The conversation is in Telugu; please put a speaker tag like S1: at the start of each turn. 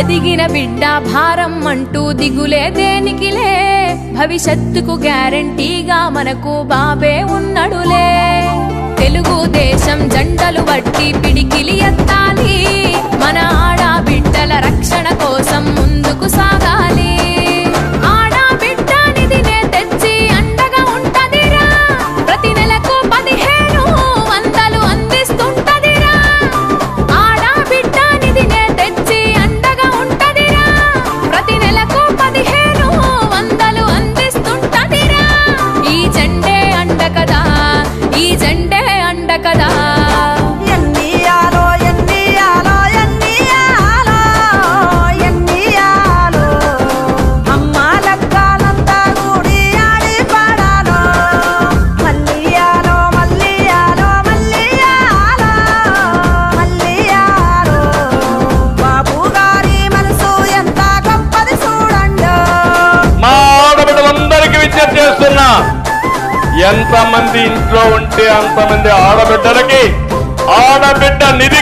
S1: ఎదిగిన బిడ్డ భారం అంటూ దిగులే దేనికిలే, భవిష్యత్తుకు గ్యారంటీగా మనకు బాబే ఉన్నడులే. తెలుగుదేశం జెండలు వట్టి పిడికిలి ఎత్తాలి, మన ఆడబిడ్డల రక్షణ కోసం ముందుకు సాగాలి. ఆడబిడ్డ నిధినే తెచ్చి అండగా ఉంటదిరా, ప్రతి నెలకు 1500 అందిస్తుంటదిరా. ఆడబిడ్డ నిధినే తెచ్చి అండగా ఉంటదిరా, ప్రతి నెలకు 1500 అందిస్తుంటదిరా. ఈ జెండే అండ కదా, ఈ జెండే అండ కదా.
S2: ఎంతమంది ఇంట్లో ఉంటే అంతమంది ఆడబిడ్డలకి ఆడబిడ్డ నిధి